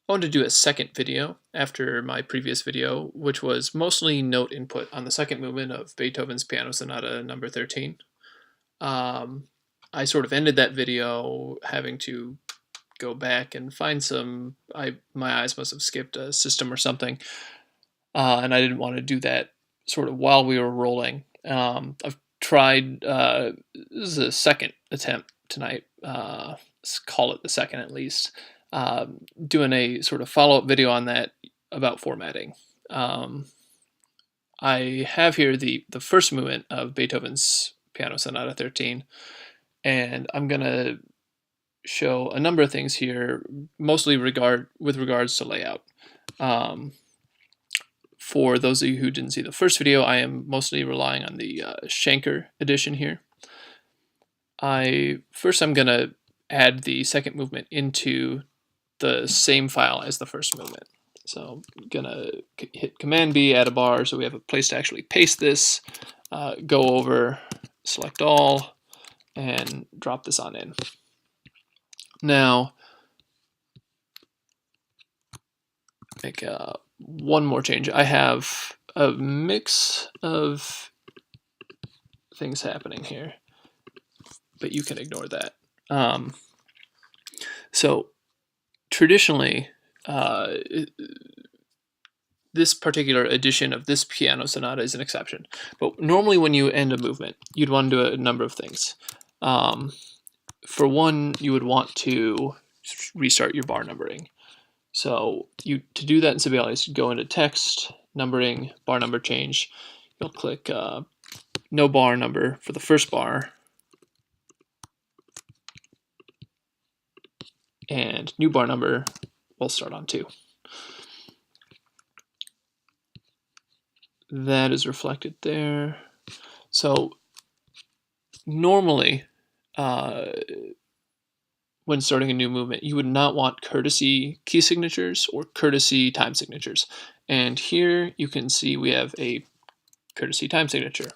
wanted to do a second video after my previous video, which was mostly note input on the second movement of Beethoven's Piano Sonata number 13. I sort of ended that video having to go back and find some, my eyes must have skipped a system or something, and I didn't want to do that sort of while we were rolling. I've tried, this is a second attempt tonight, let's call it the second at least, doing a sort of follow-up video on that about formatting. I have here the first movement of Beethoven's Piano Sonata 13, and I'm going to show a number of things here, mostly with regards to layout. For those of you who didn't see the first video, I am mostly relying on the Schenker edition here. First I'm going to add the second movement into the same file as the first movement. So I'm going to hit Command B, add a bar, so we have a place to actually paste this, go over, select all, and drop this on in. Now, make one more change. I have a mix of things happening here, but you can ignore that. So traditionally, this particular edition of this piano sonata is an exception. But normally when you end a movement, you'd want to do a number of things. For one, you would want to restart your bar numbering. So to do that in Sibelius, you go into text, numbering, bar number change. You'll click no bar number for the first bar, and new bar number will start on 2. That is reflected there. So normally, when starting a new movement, you would not want courtesy key signatures or courtesy time signatures. And here you can see we have a courtesy time signature.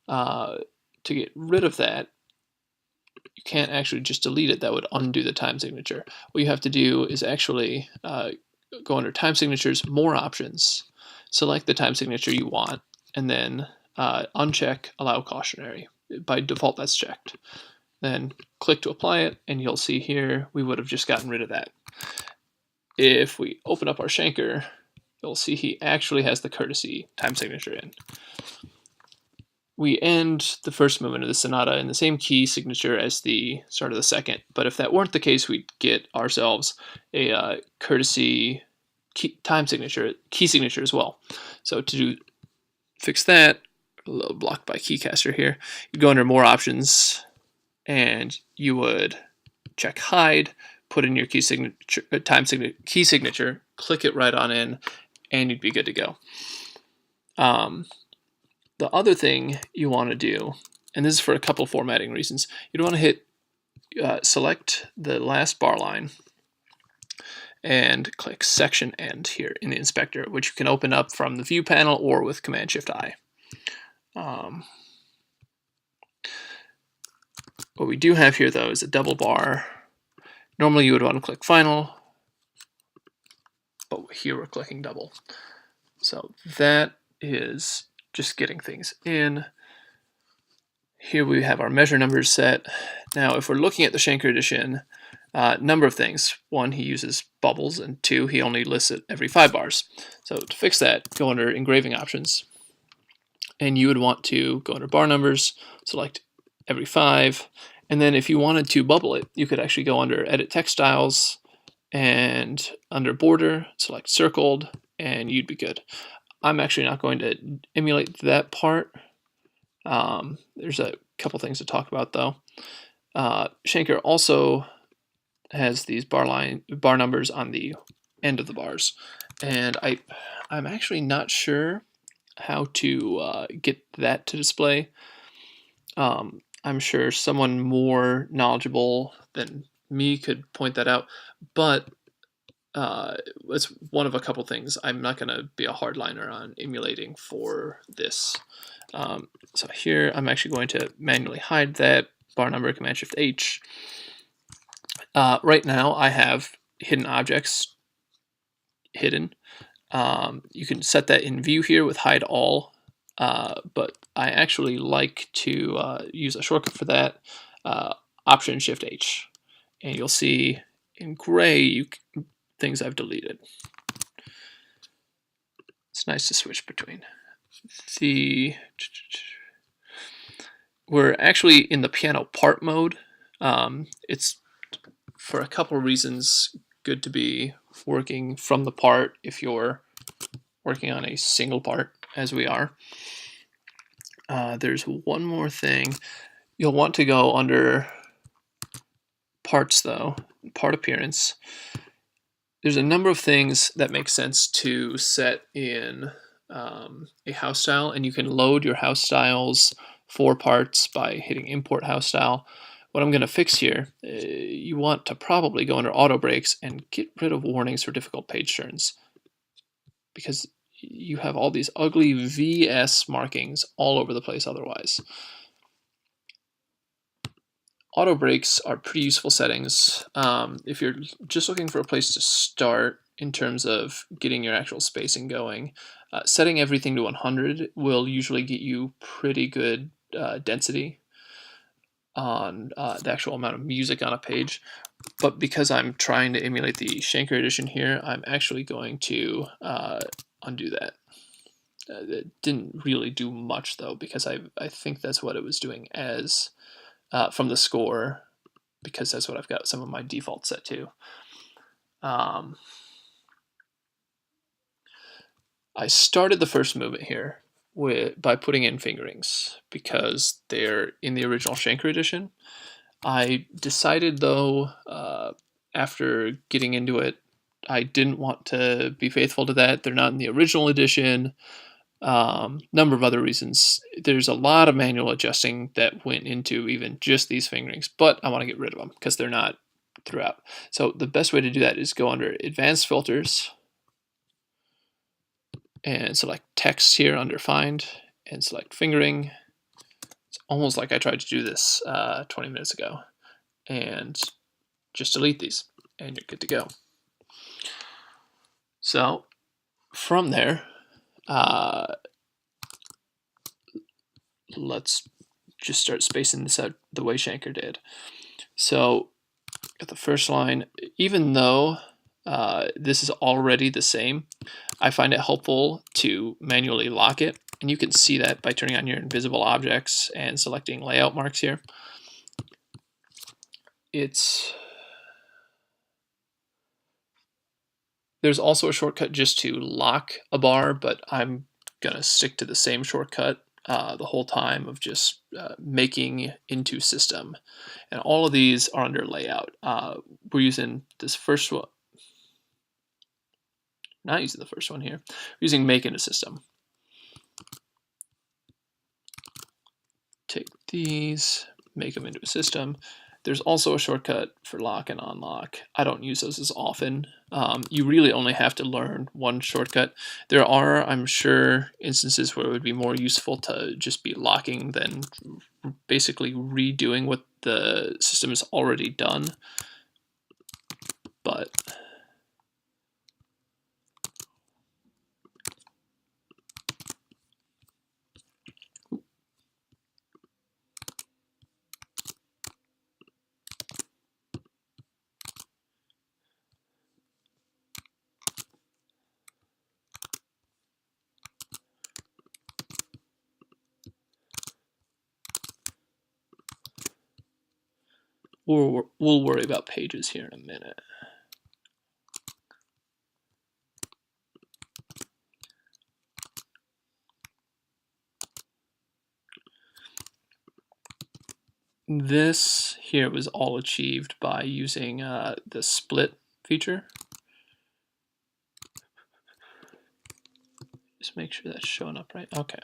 To get rid of that, you can't actually just delete it. That would undo the time signature. What you have to do is actually go under time signatures, more options, select the time signature you want, and then uncheck allow cautionary. By default, that's checked. Then click to apply it, and you'll see here we would have just gotten rid of that. If we open up our Schenker, you'll see he actually has the courtesy time signature in. We end the first movement of the sonata in the same key signature as the start of the second, but if that weren't the case, we'd get ourselves a courtesy key signature as well. So to fix that, a little blocked by Keycaster here, you go under more options, and you would check hide, put in your key signature, click it right on in, and you'd be good to go. The other thing you want to do, and this is for a couple formatting reasons, you'd want to hit select the last bar line and click section end here in the inspector, which you can open up from the view panel or with Command-Shift-I. What we do have here, though, is a double bar. Normally you would want to click final, but here we're clicking double. So that is just getting things in. Here we have our measure numbers set. Now, if we're looking at the Schenker edition, number of things. 1, he uses bubbles, and 2, he only lists it every 5 bars. So to fix that, go under engraving options, and you would want to go under bar numbers, select every 5, and then if you wanted to bubble it, you could actually go under edit text styles, and under border, select circled, and you'd be good. I'm actually not going to emulate that part. There's a couple things to talk about, though. Schenker also has these bar numbers on the end of the bars, and I'm actually not sure how to get that to display. I'm sure someone more knowledgeable than me could point that out, but it's one of a couple things. I'm not going to be a hardliner on emulating for this. So here I'm actually going to manually hide that bar number, Command-Shift-H. Right now I have hidden objects hidden. You can set that in view here with hide all, but I actually like to use a shortcut for that, Option Shift H, and you'll see in gray things I've deleted. It's nice to switch between. We're actually in the piano part mode. It's for a couple of reasons good to be working from the part if you're working on a single part, as we are. There's one more thing. You'll want to go under parts though, part appearance. There's a number of things that make sense to set in a house style, and you can load your house styles for parts by hitting import house style. What I'm going to fix here, you want to probably go under auto breaks and get rid of warnings for difficult page turns, because you have all these ugly VS markings all over the place otherwise. Auto breaks are pretty useful settings if you're just looking for a place to start in terms of getting your actual spacing going. Setting everything to 100 will usually get you pretty good density on the actual amount of music on a page. But because I'm trying to emulate the Schenker edition here, I'm actually going to undo that. It didn't really do much though, because I think that's what it was doing as from the score, because that's what I've got some of my defaults set to. I started the first movement here by putting in fingerings because they're in the original Schenker edition. I decided though, after getting into it, I didn't want to be faithful to that. They're not in the original edition. Number of other reasons. There's a lot of manual adjusting that went into even just these fingerings, but I want to get rid of them because they're not throughout. So the best way to do that is go under Advanced Filters and select Text here under Find and select Fingering. It's almost like I tried to do this 20 minutes ago. And just delete these and you're good to go. So from there, let's just start spacing this out the way Schenker did. So at the first line, even though this is already the same, I find it helpful to manually lock it. And you can see that by turning on your invisible objects and selecting layout marks here. There's also a shortcut just to lock a bar, but I'm gonna stick to the same shortcut the whole time of just making into system. And all of these are under layout. We're using this first one. Not using the first one here. We're using make into system. Take these, make them into a system. There's also a shortcut for lock and unlock. I don't use those as often. You really only have to learn one shortcut. There are, I'm sure, instances where it would be more useful to just be locking than basically redoing what the system has already done. But we'll worry about pages here in a minute. This here was all achieved by using the split feature. Just make sure that's showing up right. Okay.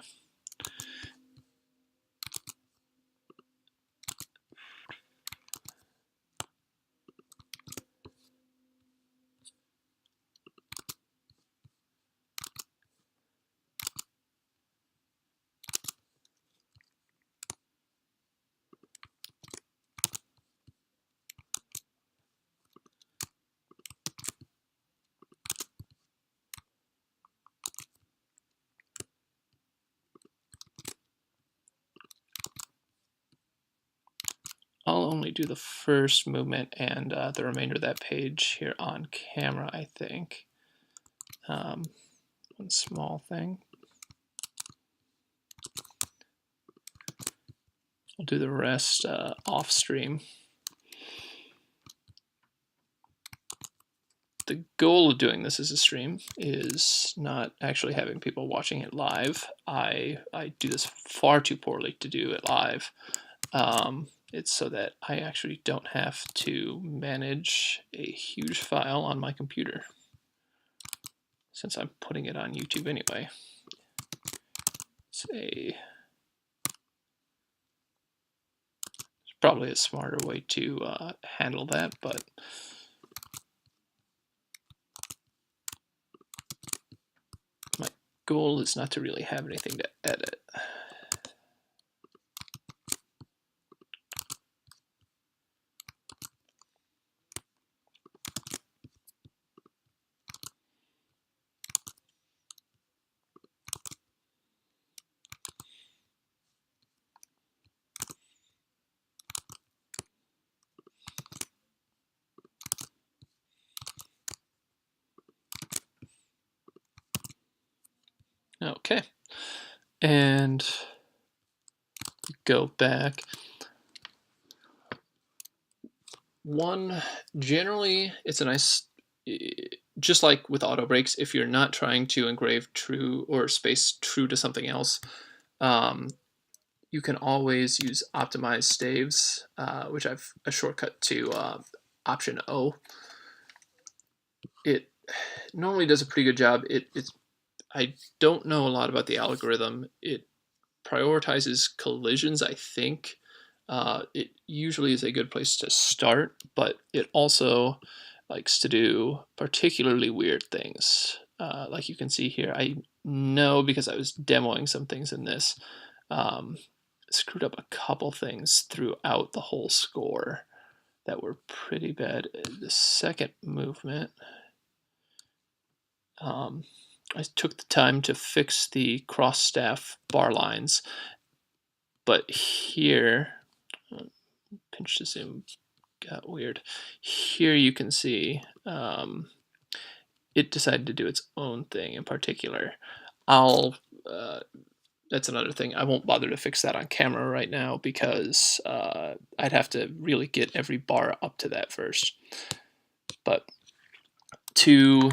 actually do the first movement and the remainder of that page here on camera, I think. One small thing. I'll do the rest off stream. The goal of doing this as a stream is not actually having people watching it live. I do this far too poorly to do it live. It's so that I actually don't have to manage a huge file on my computer, since I'm putting it on YouTube anyway. It's probably a smarter way to handle that, but my goal is not to really have anything to edit. Okay, and go back. Generally, it's a nice, just like with auto breaks, if you're not trying to engrave true or space true to something else, you can always use optimize staves, which I've a shortcut to Option O. It normally does a pretty good job. I don't know a lot about the algorithm. It prioritizes collisions, I think. It usually is a good place to start, but it also likes to do particularly weird things. Like you can see here, I know because I was demoing some things in this, screwed up a couple things throughout the whole score that were pretty bad. The second movement, I took the time to fix the cross staff bar lines, but here, pinch to zoom got weird. Here you can see it decided to do its own thing in particular. That's another thing. I won't bother to fix that on camera right now because I'd have to really get every bar up to that first. But to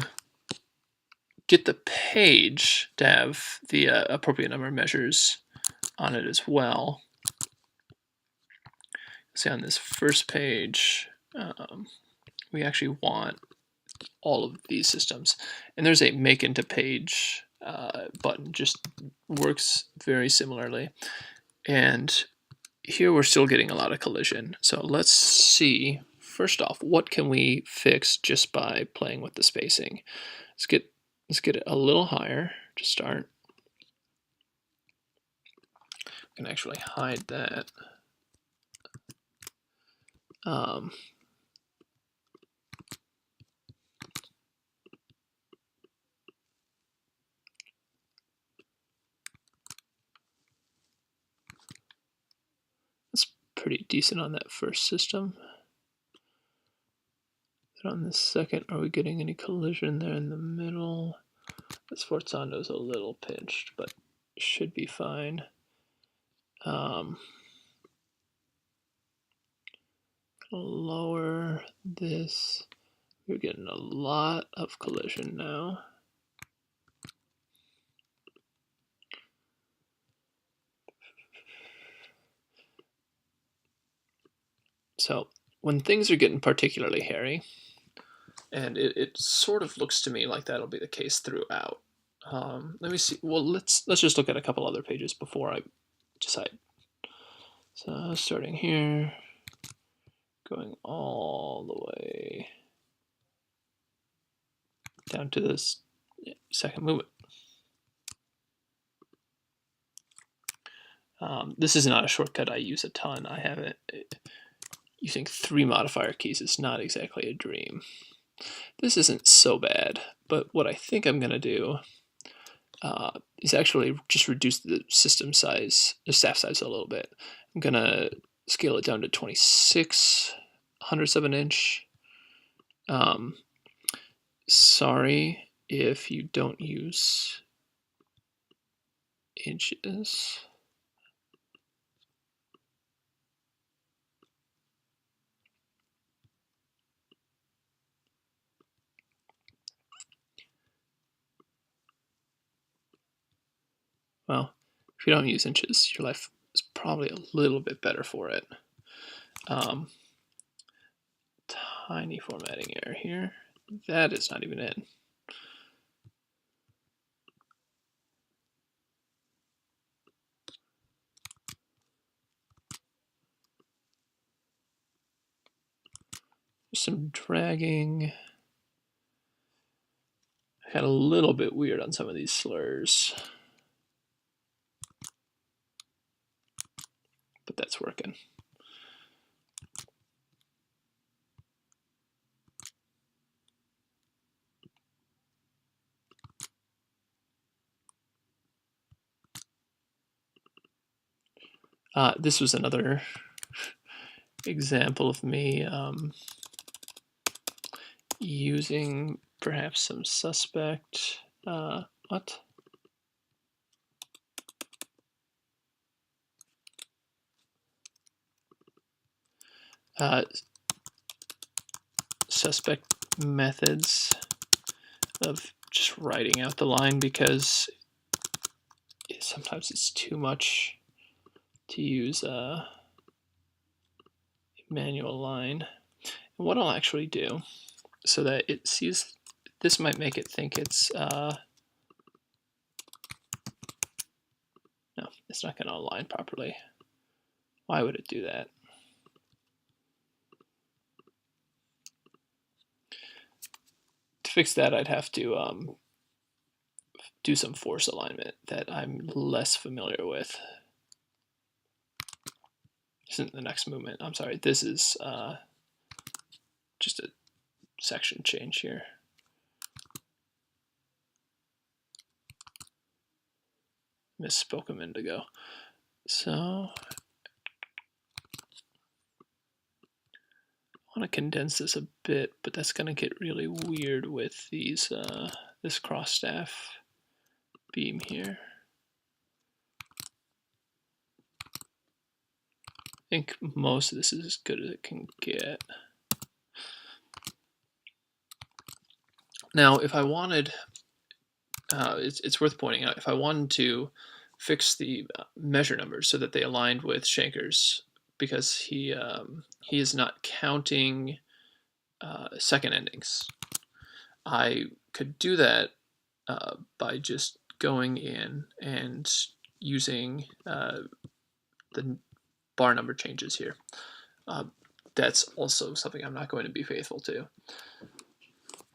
get the page to have the appropriate number of measures on it as well, see on this first page, we actually want all of these systems. And there's a make into page button, just works very similarly. And here we're still getting a lot of collision. So let's see, first off, what can we fix just by playing with the spacing? Let's get it a little higher to start. We can actually hide that. That's pretty decent on that first system. And on the second, are we getting any collision there in the middle? The Sforzando's a little pinched, but should be fine. Lower this. We're getting a lot of collision now. So when things are getting particularly hairy, and it sort of looks to me like that'll be the case throughout. Let me see. Well, let's just look at a couple other pages before I decide. So starting here, going all the way down to this second movement. This is not a shortcut I use a ton. I have it. Using 3 modifier keys is not exactly a dream. This isn't so bad, but what I think I'm going to do is actually just reduce the system size, the staff size a little bit. I'm going to scale it down to 26 hundredths of an inch. Sorry if you don't use inches. Well, if you don't use inches, your life is probably a little bit better for it. Tiny formatting error here. That is not even in. There's some dragging. I got a little bit weird on some of these slurs, but that's working. This was another example of me using perhaps some suspect, suspect methods of just writing out the line, because sometimes it's too much to use a manual line. And what I'll actually do, so that it sees, this might make it think it's, no, it's not going to align properly. Why would it do that? To fix that, I'd have to do some force alignment that I'm less familiar with. This isn't the next movement. I'm sorry, this is just a section change here. Misspoke a minute ago. So I want to condense this a bit, but that's going to get really weird with these this cross staff beam here. I think most of this is as good as it can get. Now, if I wanted, it's worth pointing out, if I wanted to fix the measure numbers so that they aligned with Schenker's, because he is not counting second endings, I could do that by just going in and using the bar number changes here. That's also something I'm not going to be faithful to.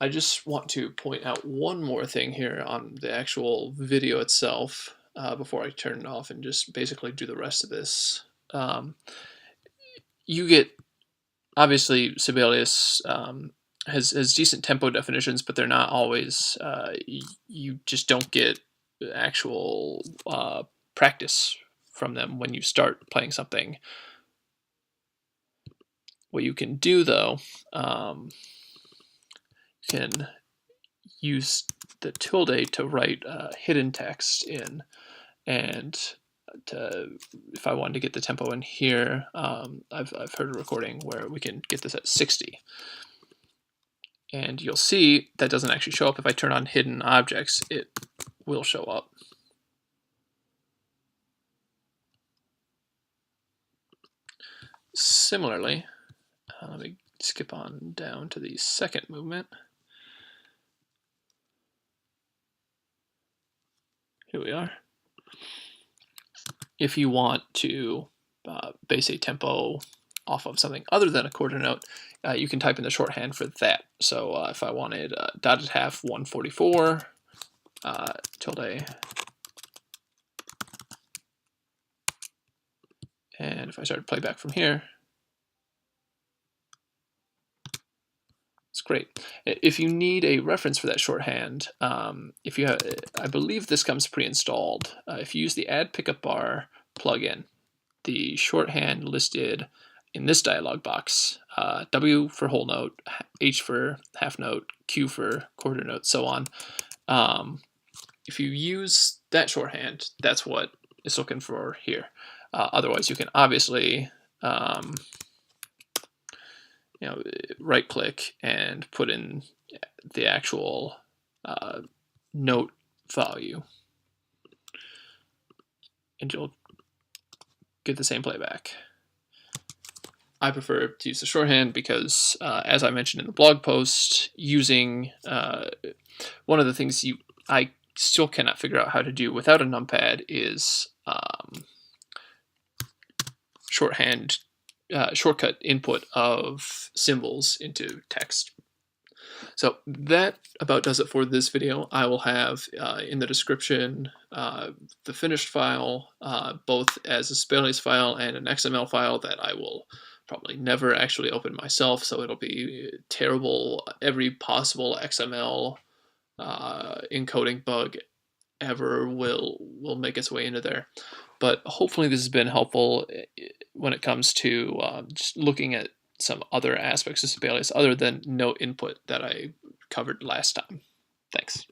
I just want to point out one more thing here on the actual video itself before I turn it off and just basically do the rest of this. You get, obviously, Sibelius has decent tempo definitions, but they're not always, you just don't get actual practice from them when you start playing something. What you can do, though, can use the tilde to write hidden text in, and if I wanted to get the tempo in here, I've heard a recording where we can get this at 60. And you'll see that doesn't actually show up. If I turn on hidden objects, it will show up. Similarly, let me skip on down to the second movement. Here we are. If you want to base a tempo off of something other than a quarter note, you can type in the shorthand for that. So if I wanted dotted half 144, tilde, and if I started playback from here, it's great. If you need a reference for that shorthand, if you have, I believe this comes pre-installed. If you use the Add Pickup Bar plugin, the shorthand listed in this dialog box, W for whole note, H for half note, Q for quarter note, so on. If you use that shorthand, that's what it's looking for here. Otherwise, you can obviously right click and put in the actual note value, and you'll get the same playback. I prefer to use the shorthand because, as I mentioned in the blog post, using one of the things I still cannot figure out how to do without a numpad is shorthand shortcut input of symbols into text. So that about does it for this video. I will have in the description the finished file, both as a Sibelius file and an XML file that I will probably never actually open myself, so it'll be terrible. Every possible XML encoding bug ever will make its way into there. But hopefully this has been helpful when it comes to just looking at some other aspects of Sibelius other than note input that I covered last time. Thanks.